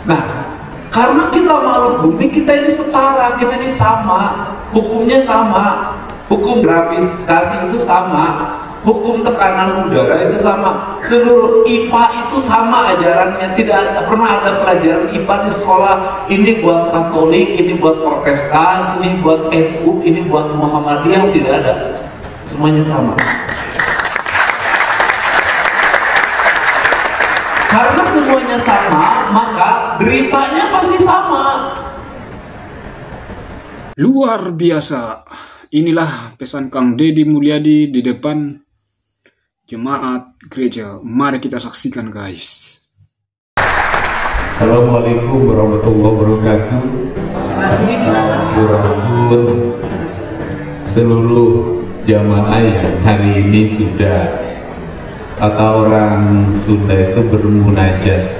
Nah, karena kita makhluk bumi, kita ini setara, kita ini sama, hukumnya sama, hukum gravitasi itu sama, hukum tekanan udara itu sama, seluruh IPA itu sama ajarannya. Tidak pernah ada pelajaran IPA di sekolah, ini buat Katolik, ini buat Protestan, ini buat NU, ini buat Muhammadiyah, tidak ada. Semuanya sama. Karena semuanya sama, maka deritanya pasti sama. Luar biasa. Inilah pesan Kang Deddy Mulyadi di depan jemaat gereja. Mari kita saksikan, guys. Assalamualaikum warahmatullahi wabarakatuh. Sampurasun seluruh jamaah yang hari ini sudah, kata orang Sunda itu, bermunajat,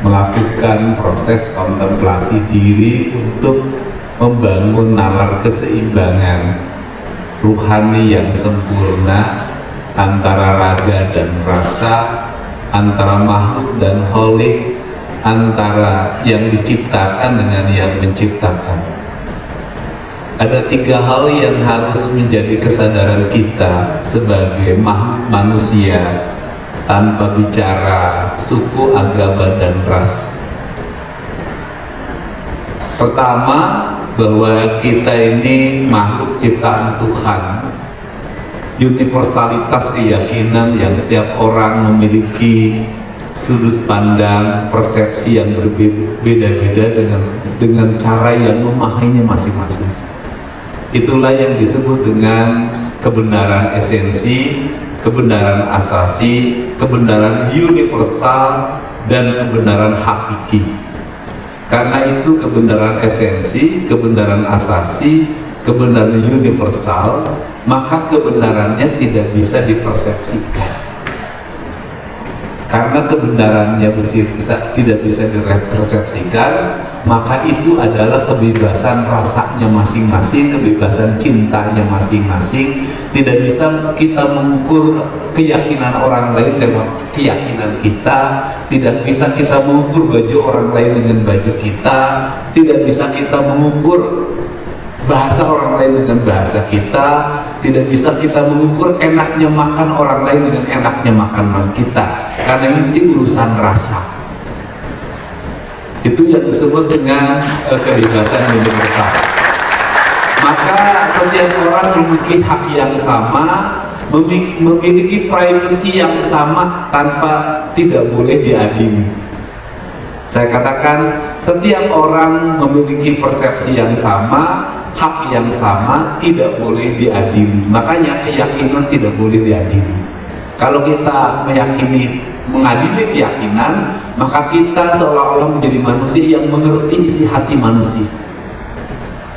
melakukan proses kontemplasi diri untuk membangun nalar keseimbangan ruhani yang sempurna antara raga dan rasa, antara makhluk dan kholik, antara yang diciptakan dengan yang menciptakan. Ada tiga hal yang harus menjadi kesadaran kita sebagai makhluk manusia tanpa bicara suku, agama, dan ras. Pertama, bahwa kita ini makhluk ciptaan Tuhan, universalitas keyakinan yang setiap orang memiliki sudut pandang, persepsi yang berbeda-beda dengan cara yang memahaminya masing-masing. Itulah yang disebut dengan kebenaran esensi, kebenaran asasi, kebenaran universal, dan kebenaran hakiki. Karena itu kebenaran esensi, kebenaran asasi, kebenaran universal, maka kebenarannya tidak bisa dipersepsikan. Karena kebenarannya tidak bisa dipersepsikan, maka itu adalah kebebasan rasanya masing-masing, kebebasan cintanya masing-masing. Tidak bisa kita mengukur keyakinan orang lain dengan keyakinan kita, tidak bisa kita mengukur baju orang lain dengan baju kita, tidak bisa kita mengukur bahasa orang lain dengan bahasa kita, tidak bisa kita mengukur enaknya makan orang lain dengan enaknya makan kita, karena ini urusan rasa. Itu yang disebut dengan kebebasan universal. Maka setiap orang memiliki hak yang sama, memiliki privasi yang sama tanpa tidak boleh diadili. Saya katakan, setiap orang memiliki persepsi yang sama, hak yang sama, tidak boleh diadili. Makanya keyakinan tidak boleh diadili. Kalau kita mengadili keyakinan, maka kita seolah-olah menjadi manusia yang mengerti isi hati manusia.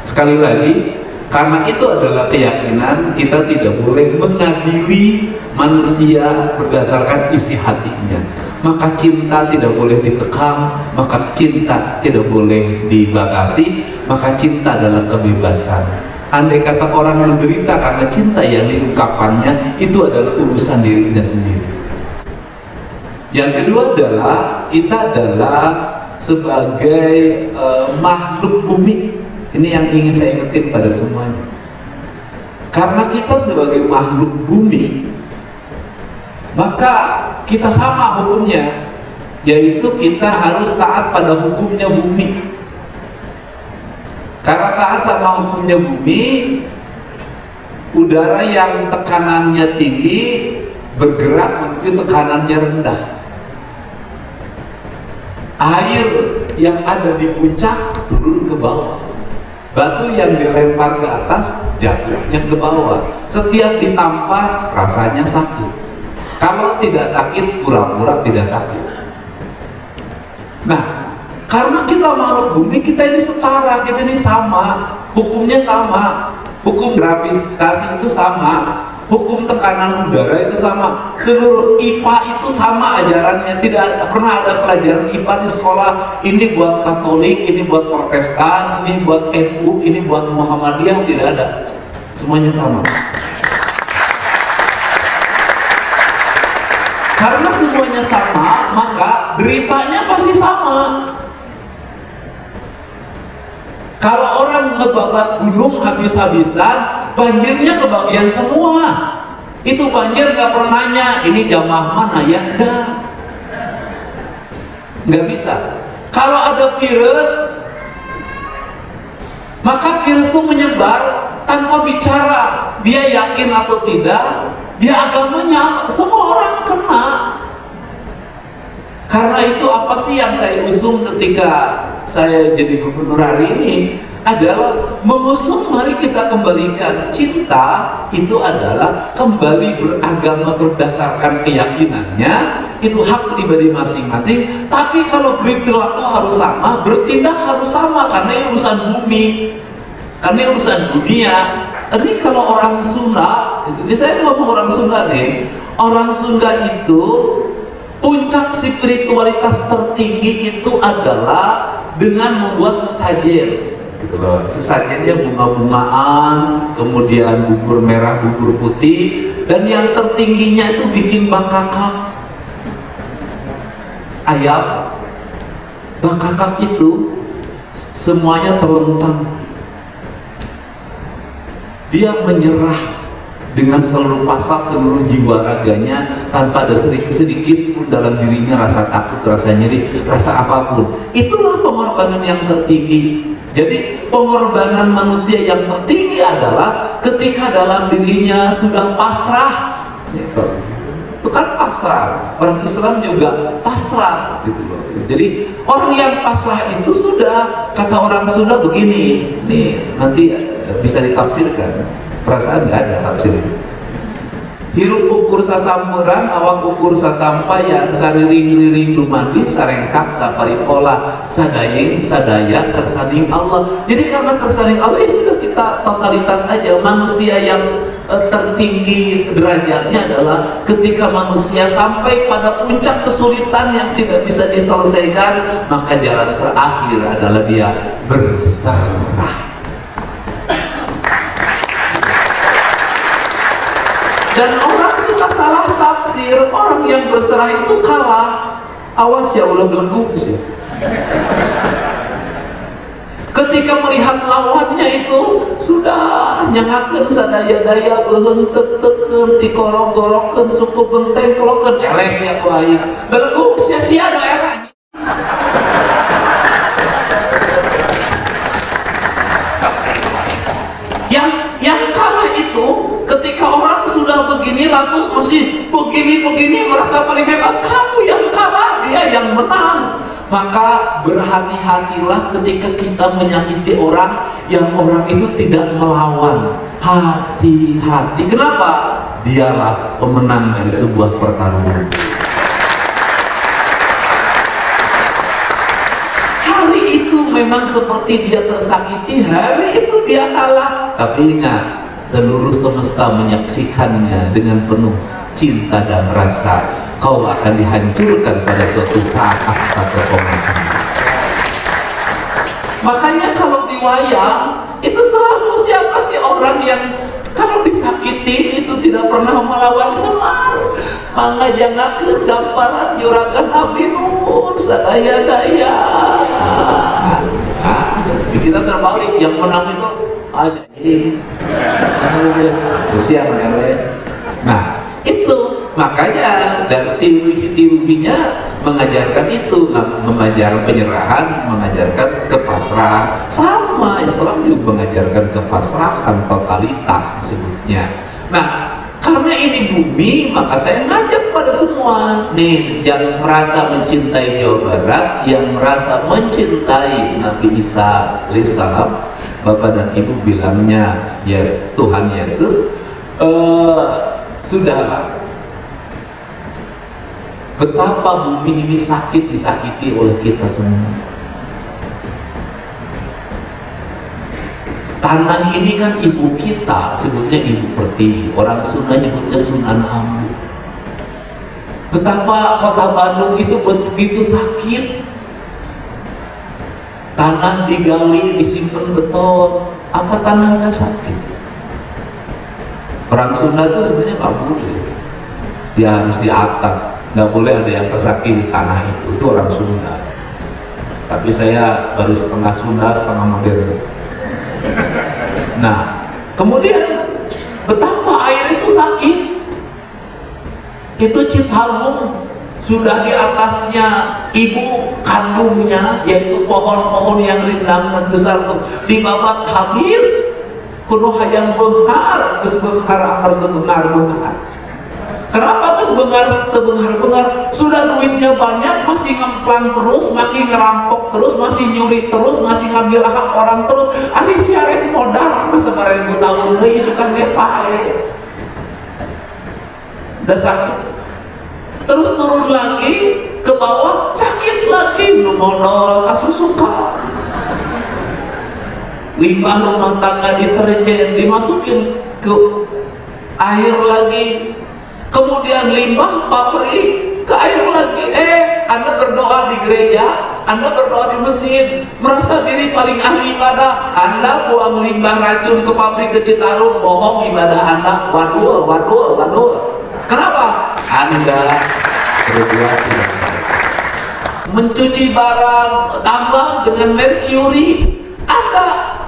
Sekali lagi, karena itu adalah keyakinan, kita tidak boleh mengadili manusia berdasarkan isi hatinya. Maka cinta tidak boleh dikekang, maka cinta tidak boleh dibatasi, maka cinta adalah kebebasan. Andai kata orang menderita karena cinta yang diungkapkannya, itu adalah urusan dirinya sendiri. Yang kedua adalah, kita adalah sebagai makhluk bumi. Ini yang ingin saya ingetin pada semuanya. Karena kita sebagai makhluk bumi, maka kita sama hukumnya, yaitu kita harus taat pada hukumnya bumi. Karena taat sama hukumnya bumi, udara yang tekanannya tinggi bergerak menuju tekanannya rendah. Air yang ada di puncak turun ke bawah. Batu yang dilempar ke atas jatuhnya ke bawah. Setiap ditampar rasanya sakit. Kalau tidak sakit, pura-pura tidak sakit. Nah, karena kita makhluk bumi, kita ini setara, kita ini sama, hukumnya sama, hukum gravitasi itu sama, hukum tekanan udara itu sama, seluruh IPA itu sama ajarannya. Tidak pernah ada pelajaran IPA di sekolah, ini buat Katolik, ini buat Protestan, ini buat NU, ini buat Muhammadiyah, tidak ada. Semuanya sama. Karena semuanya sama, maka deritanya pasti sama. ngebabat gunung habis-habisan, banjirnya kebagian semua. Itu banjir nggak pernah nanya, ini jamaah mana ya? Nggak bisa. Kalau ada virus, maka virus itu menyebar tanpa bicara, dia yakin atau tidak, dia agamanya, semua orang kena. Karena itu apa sih yang saya usung ketika saya jadi gubernur hari ini adalah mengusung mari kita kembalikan cinta itu adalah kembali beragama berdasarkan keyakinannya, itu hak pribadi masing-masing. Tapi kalau berperilaku harus sama, bertindak harus sama, karena ini urusan bumi, karena ini urusan dunia. Tapi kalau orang Sunda, ini saya ngomong orang Sunda nih, orang Sunda itu puncak spiritualitas tertinggi itu adalah dengan membuat sesajen. Gitu loh. Sesajennya bunga-bungaan, kemudian bubur merah, bubur putih, dan yang tertingginya itu bikin bakakak ayam. Bakakak itu semuanya terlentang. Dia menyerah dengan seluruh pasal, seluruh jiwa raganya, tanpa ada sedikit pun dalam dirinya rasa takut, rasa nyeri, rasa apapun. Itulah pengorbanan yang tertinggi. Jadi pengorbanan manusia yang tertinggi adalah ketika dalam dirinya sudah pasrah. Itu kan pasrah. Orang Islam juga pasrah gitu loh. Jadi orang yang pasrah itu sudah, kata orang Sunda begini, nih nanti bisa ditafsirkan. Perasaan nggak ada tafsir. Hirup ukur sasampuran, awak ukur sasampayan, sariring-riring dumandi, sarengkak, saparipola, sadayeng, sadaya, kersaning Allah. Jadi karena kersaning Allah, ya sudah kita totalitas aja. Manusia yang tertinggi derajatnya adalah ketika manusia sampai pada puncak kesulitan yang tidak bisa diselesaikan, maka jalan terakhir adalah dia berserah. Dan orang suka salah tafsir, orang yang berserah itu kalah. Awas ya, ulah belenggu sih. Ketika melihat lawannya itu sudah nyangakeun sadaya-daya, beuheung teu-teukeun, dikorong-gorongkeun, suku benteng kelokeun, eleh sia ku aing. Belenggu sia-sia do eleh. Yang kalah itu ketika orang sudah begini lantas masih begini merasa paling hebat. Kamu yang kalah, dia yang menang. Maka berhati-hatilah ketika kita menyakiti orang yang orang itu tidak melawan. Hati-hati. Kenapa? Dialah pemenang dari sebuah pertarungan. Hari itu memang seperti dia tersakiti, hari itu dia kalah. Tapi ingat, seluruh semesta menyaksikannya dengan penuh cinta dan rasa. Kau akan dihancurkan pada suatu saat atau pemakan. Makanya kalau di wayang itu selalu siapa sih orang yang kalau disakiti itu tidak pernah melawan Semar. Mangga jangakeun gamparan juragan Abi Nun sadaya-daya. Kita terbalik, yang menang itu nah itu makanya dari teologi-teologinya mengajarkan itu, mengajarkan penyerahan, mengajarkan kepasrahan. Sama Islam juga mengajarkan kepasrahan, totalitas disebutnya. Nah karena ini bumi, maka saya ngajak pada semua nih yang merasa mencintai Jawa Barat, yang merasa mencintai Nabi Isa alaihissalam. Bapak dan Ibu bilangnya yes, Tuhan Yesus, sudahlah. Betapa bumi ini disakiti oleh kita semua. Tanah ini kan ibu kita, sebutnya Ibu Pertiwi. Orang Sunda nyebutnya Sunan Ambu. Betapa kota Bandung itu begitu sakit. Tanah digali, disimpan beton. Apa tanah nggak sakit? Orang Sunda itu sebenarnya nggak boleh. Dia harus di atas, nggak boleh ada yang tersakiti tanah itu. Itu orang Sunda. Tapi saya baru setengah Sunda, setengah modern. Nah, kemudian betapa air itu sakit. Itu Citarum, sudah di atasnya ibu kandungnya, yaitu pohon-pohon yang rindang dan besar itu dibabat habis. Kuno hayang benghar, terus benghar akar benghar. Kenapa terus benghar? Sudah duitnya banyak, masih ngemplang terus, makin ngerampok terus, masih nyuri terus, masih ngambil hak orang terus. Ari siaran modal, masa 2000 tahun lagi suka ngepae. Udah sakit. Terus turun lagi ke bawah, sakit lagi, modal kasusuka. Limbah rumah tangga deterjen dimasukin ke air lagi, kemudian limbah pabrik ke air lagi. Anda berdoa di gereja, Anda berdoa di masjid, merasa diri paling ahli ibadah, Anda buang limbah racun ke pabrik ke Citarum, bohong ibadah Anda. Waduh. Kenapa? Anda berbuat tidak baik. Mencuci barang tambang dengan merkuri, Anda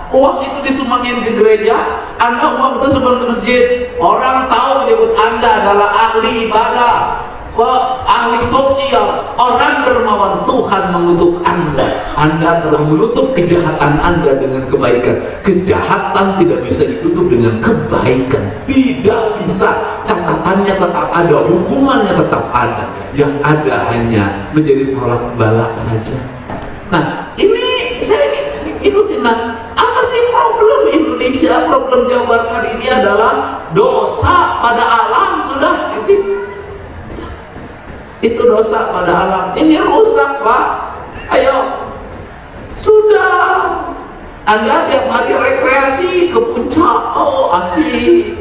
uang itu disumbangin ke gereja, Anda uang itu sumbang ke masjid. Orang tahu menyebut Anda adalah ahli ibadah, ahli sosial, orang dermawan. Tuhan mengutuk Anda. Anda telah menutup kejahatan Anda dengan kebaikan. Kejahatan tidak bisa ditutup dengan kebaikan, tidak bisa. Catatannya tetap ada, hukumannya tetap ada. Yang ada hanya menjadi tolak balak saja. Nah, ini saya ikutin. Nah, apa sih problem Indonesia, problem Jawa Barat hari ini adalah dosa pada alam. Sudah itu dosa pada alam. Ini rusak, Pak. Ayo, sudah. Anda tiap hari rekreasi ke puncak, asik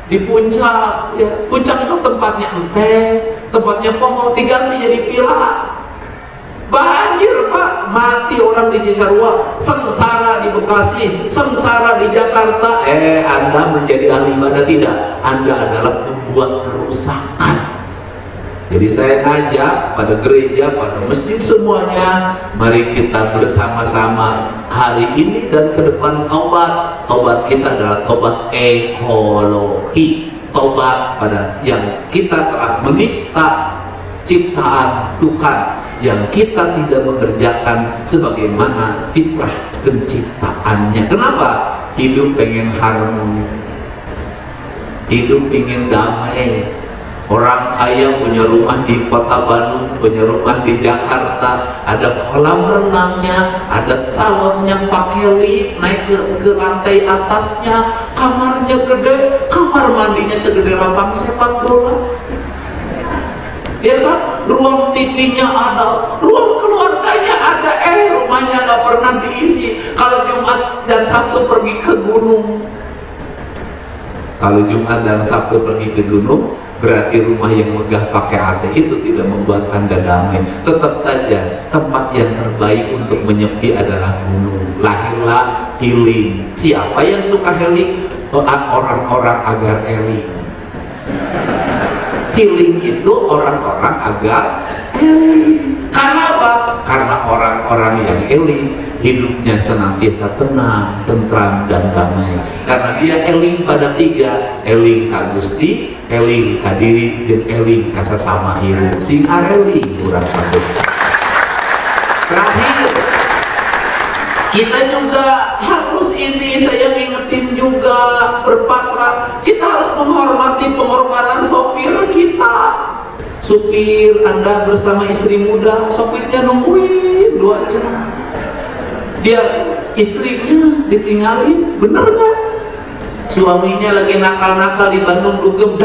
di puncak. Ya, puncak itu tempatnya tempatnya pohon, diganti jadi villa. Banjir, Pak, mati orang di Cisarua, sengsara di Bekasi, sengsara di Jakarta. Anda menjadi ahli ibadah? Tidak, Anda adalah pembuat kerusakan. Jadi saya ngajak pada gereja, pada masjid semuanya, mari kita bersama-sama hari ini dan ke depan taubat. Taubat kita adalah taubat ekologi, taubat pada yang kita telah menista ciptaan Tuhan, yang kita tidak mengerjakan sebagaimana fitrah penciptaannya. Kenapa? Hidup pengen harmoni, hidup pengen damai. Orang kaya punya rumah di kota Bandung, punya rumah di Jakarta, ada kolam renangnya, ada salon yang pakai lift naik ke lantai atasnya, kamarnya gede, kamar mandinya segede lapang sepak bola. Ya kan, ruang TV-nya ada, ruang keluarganya ada, rumahnya nggak pernah diisi. Kalau Jumat dan Sabtu pergi ke gunung, kalau Jumat dan Sabtu pergi ke gunung, berarti rumah yang megah pakai AC itu tidak membuat Anda damai. Tetap saja tempat yang terbaik untuk menyepi adalah gunung. Lahirlah healing. Siapa yang suka healing? Orang-orang agar healing. Healing itu orang-orang agar healing. Karena apa? Karena orang-orang yang healing hidupnya senantiasa tenang, tentram, dan damai. Karena dia eling pada tiga: eling ka Gusti, eling ka diri, dan eling ka sasama hirup. Sing areling urang patut. Terakhir, kita juga harus ini, saya ingetin juga, berpasrah. Kita harus menghormati pengorbanan sopir kita. Supir Anda bersama istri muda, sopirnya nungguin 2 jam. Dia istrinya ditinggalin, bener gak? Suaminya lagi nakal-nakal di Bandung dugem,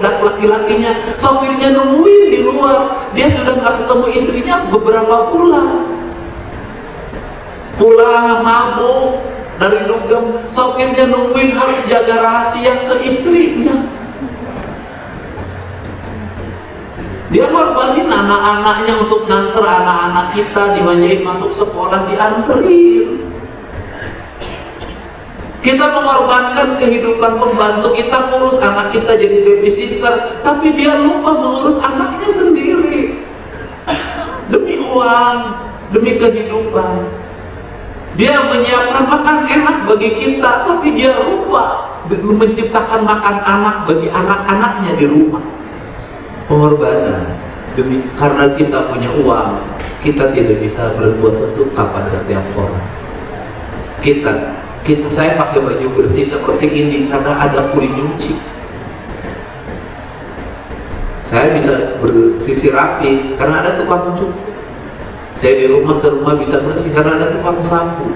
dak laki-lakinya, sopirnya nungguin di luar. Dia sudah gak ketemu istrinya beberapa bulan. Pulang mabuk dari dugem, sopirnya nungguin, harus jaga rahasia ke istrinya. Dia ngorbanin anak-anaknya untuk nganter anak-anak kita, dimanjain masuk sekolah, dianterin. Kita mengorbankan kehidupan pembantu kita, ngurus anak kita jadi baby sister, tapi dia lupa mengurus anaknya sendiri. Demi uang, demi kehidupan. Dia menyiapkan makan enak bagi kita, tapi dia lupa menciptakan makan anak bagi anak-anaknya di rumah. Pengorbanan. Karena kita punya uang, kita tidak bisa berbuat sesuka pada setiap orang. Saya pakai baju bersih seperti ini karena ada kuli nyuci. Saya bisa bersisi rapi karena ada tukang cukur. Saya di rumah ke rumah bisa bersih karena ada tukang sapu.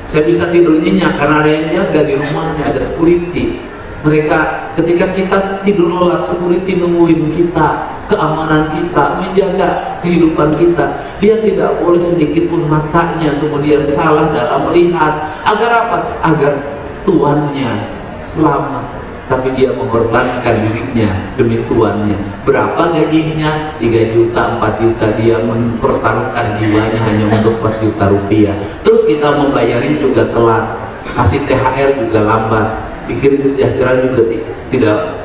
Saya bisa tidur nyenyak karena ada yang jaga di rumahnya, ada security. Mereka ketika kita tidur lelap, security nungguin kita, keamanan kita, menjaga kehidupan kita. Dia tidak boleh sedikit pun matanya kemudian salah dalam melihat. Agar apa? Agar tuannya selamat. Tapi dia mengorbankan dirinya demi tuannya. Berapa gajinya? 3 juta, 4 juta. Dia mempertaruhkan jiwanya hanya untuk 4 juta rupiah. Terus kita membayarnya juga telat, kasih THR juga lambat, pikirin kesejahteraan juga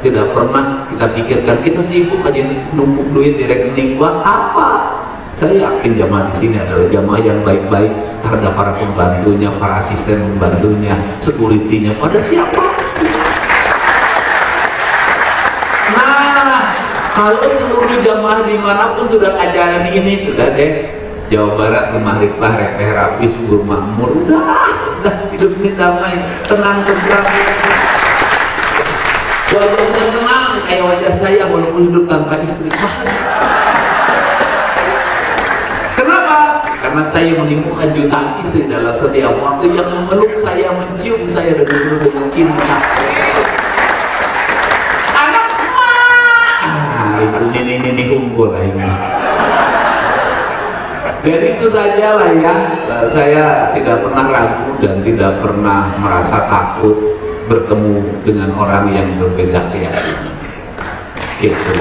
tidak pernah kita pikirkan. Kita sibuk aja numpuk duit di rekening. Buat apa? Saya yakin jamaah di sini adalah jamaah yang baik-baik terhadap para pembantunya, para asisten pembantunya, security-nya, pada siapa? Kalau seluruh jamaah dimanapun sudah ajaran ini, sudah deh, Jawa Barat Gemaripah repeh rapi subur makmur, udah hidupnya damai, tenang tentram, wajahnya tenang kayak wajah saya walaupun hidup tanpa istri. Kenapa? Karena saya menimbulkan jutaan istri dalam setiap waktu yang memeluk saya, mencium saya dengan cinta. Itu ini unggul lah ini. Jadi itu saja lah ya. Saya tidak pernah ragu dan tidak pernah merasa takut bertemu dengan orang yang berbeda keyakinan. Gitu.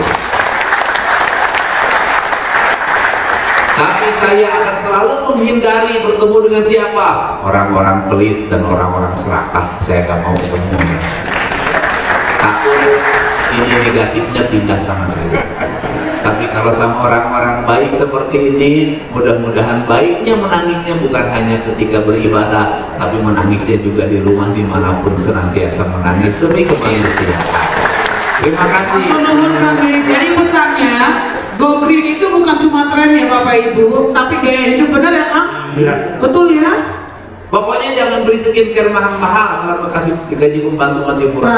Tapi saya akan selalu menghindari bertemu dengan siapa? Orang-orang pelit dan orang-orang serakah. Saya gak mau ketemu. Takut ini negatifnya pindah sama saya. Tapi kalau sama orang-orang baik seperti ini, mudah-mudahan baiknya menangisnya bukan hanya ketika beribadah, tapi menangisnya juga di rumah dimanapun senantiasa menangis demi kemanusiaan. Terima kasih. Jadi pesannya, Go Green itu bukan cuma tren ya Bapak Ibu, tapi gaya hidup, benar ya Kang? Iya. Betul ya? Pokoknya jangan beli skincare mahal-mahal selama kasih gaji pembantu masih murah.